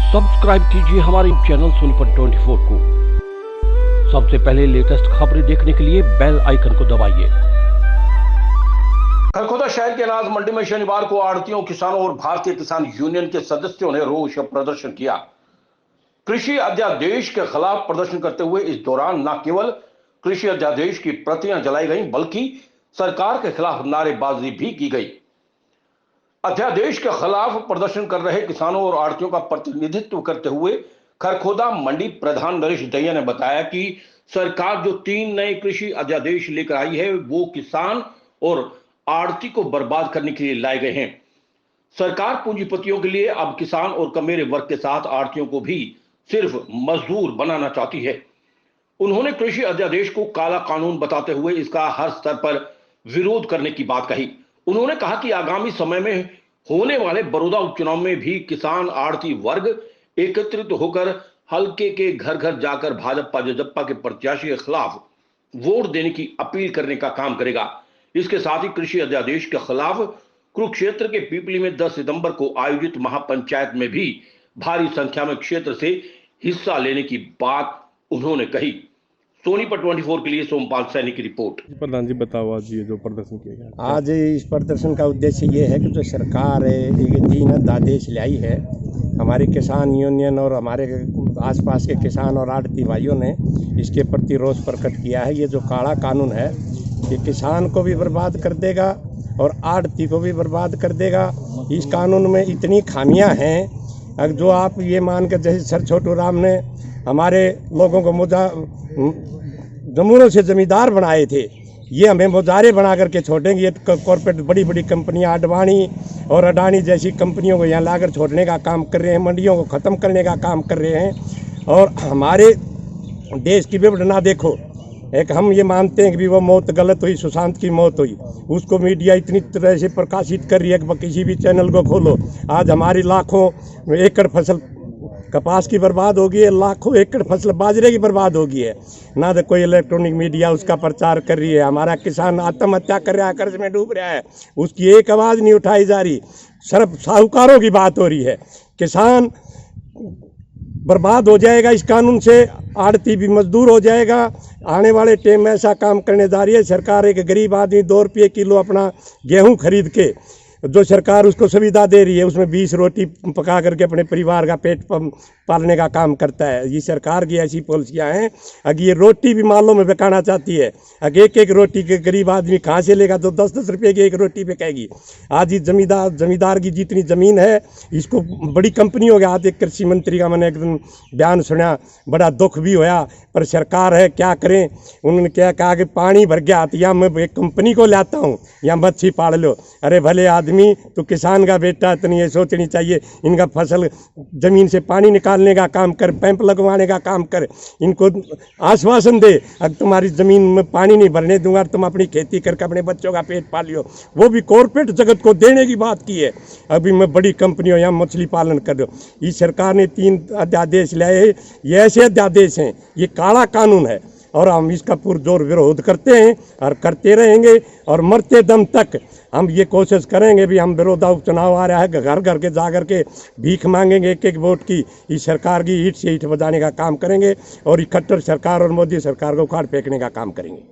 Subscribe कीजिए हमारे channel Sonipat 24 को। सबसे पहले लेटेस्ट खबरें देखने के लिए बेल आइकन को दबाइए। खरखोदा शहर के अनाज मंडी में शनिवार को आड़तियों, किसानों और भारतीय किसान यूनियन के सदस्यों ने रोष प्रदर्शन किया। कृषि अध्यादेश के खिलाफ प्रदर्शन करते हुए इस दौरान न केवल कृषि अध्यादेश की प्रतियां जलाई गईं, बल्कि सरकार के खिलाफ नारेबाजी भी की गई। अध्यादेश के खिलाफ प्रदर्शन कर रहे किसानों और आड़तियों का प्रतिनिधित्व करते हुए खरखोदा मंडी प्रधान नरेश दहिया ने बताया कि सरकार जो 3 नए कृषि अध्यादेश लेकर आई है, वो किसान और आड़ती को बर्बाद करने के लिए लाए गए हैं। सरकार पूंजीपतियों के लिए अब किसान और कमेरे वर्ग के साथ आड़तियों को भी सिर्फ मजदूर बनाना चाहती है। उन्होंने कृषि अध्यादेश को काला कानून बताते हुए इसका हर स्तर पर विरोध करने की बात कही। उन्होंने कहा कि आगामी समय में होने वाले बड़ौदा उपचुनाव में भी किसान आड़ती वर्ग एकत्रित होकर हल्के के घर घर जाकर भाजपा जजप्पा के प्रत्याशी के खिलाफ वोट देने की अपील करने का काम करेगा। इसके साथ ही कृषि अध्यादेश के खिलाफ कुरुक्षेत्र के पीपली में 10 सितंबर को आयोजित महापंचायत में भी भारी संख्या में क्षेत्र से हिस्सा लेने की बात उन्होंने कही। सोनीपत 24 के लिए सोमपाल सैनी की रिपोर्ट। प्रधान जी बताओ, आज ये जो प्रदर्शन किया गया, आज इस प्रदर्शन का उद्देश्य ये है कि जो सरकार एक 3 अध्यादेश लाई है, हमारी किसान यूनियन और हमारे आसपास के किसान और आड़ती भाइयों ने इसके प्रति रोष प्रकट किया है। ये जो काला कानून है, ये किसान को भी बर्बाद कर देगा और आड़ती को भी बर्बाद कर देगा। इस कानून में इतनी खामियां हैं, अब जो आप ये मान कर, जैसे सर छोटू राम ने हमारे लोगों को जमूरों से जमींदार बनाए थे, ये हमें मुजारे बना करके छोड़ेंगे। ये कॉर्पोरेट बड़ी बड़ी कंपनियां अडवाणी और अडानी जैसी कंपनियों को यहाँ लाकर छोड़ने का काम कर रहे हैं, मंडियों को ख़त्म करने का काम कर रहे हैं। और हमारे देश की विवरणा देखो, एक हम ये मानते हैं कि वो मौत गलत हुई, सुशांत की मौत हुई, उसको मीडिया इतनी तरह से प्रकाशित कर रही है कि किसी भी चैनल को खोलो, आज हमारी लाखों एकड़ फसल कपास की बर्बाद हो गई है, लाखों एकड़ फसल बाजरे की बर्बाद हो गई है। ना तो कोई इलेक्ट्रॉनिक मीडिया उसका प्रचार कर रही है। हमारा किसान आत्महत्या कर रहा है, कर्ज में डूब रहा है, उसकी एक आवाज़ नहीं उठाई जा रही। सिर्फ साहूकारों की बात हो रही है। किसान बर्बाद हो जाएगा इस कानून से, आड़ती भी मजदूर हो जाएगा। आने वाले टाइम में ऐसा काम करने जा रही है सरकार। एक गरीब आदमी 2 रुपये किलो अपना गेहूं खरीद के, जो सरकार उसको सुविधा दे रही है, उसमें 20 रोटी पका करके अपने परिवार का पेट पालने का काम करता है। ये सरकार की ऐसी पॉलिसियाँ हैं। अगर ये रोटी भी मालों में बिकाना चाहती है, अगर एक रोटी के गरीब आदमी कहाँ से लेगा, तो 10-10 रुपये की एक रोटी बिकेगी। आज ये जमींदार की जितनी ज़मीन है, इसको बड़ी कंपनियों के हाथ। एक कृषि मंत्री का मैंने एक दिन बयान सुना, बड़ा दुख भी होया, पर सरकार है क्या करें। उन्होंने क्या कहा कि पानी भर गया तो या मैं एक कंपनी को लाता हूँ या मच्छी पाल लो। अरे भले आदमी, तो किसान का बेटा इतनी ये सोचनी चाहिए, इनका फसल ज़मीन से पानी निकालने का काम कर, पैंप लगवाने का काम कर, इनको आश्वासन दे, अगर तुम्हारी ज़मीन में पानी नहीं भरने दूंगा, तुम अपनी खेती करके अपने बच्चों का पेट पालियो। वो भी कॉर्पोरेट जगत को देने की बात की है। अभी मैं बड़ी कंपनियों यहाँ मछली पालन कर रहा हूँ। इस सरकार ने 3 अध्यादेश लाए हैं, ये ऐसे अध्यादेश हैं, ये काला कानून है और हम इसका पुरजोर विरोध करते हैं और करते रहेंगे। और मरते दम तक हम ये कोशिश करेंगे भी, हम बड़ौदा उपचुनाव आ रहा है, घर घर के जा कर के भीख मांगेंगे एक वोट की। इस सरकार की ईंट से ईंट बजाने का काम करेंगे और इकट्ठर सरकार और मोदी सरकार को उखाड़ फेंकने का काम करेंगे।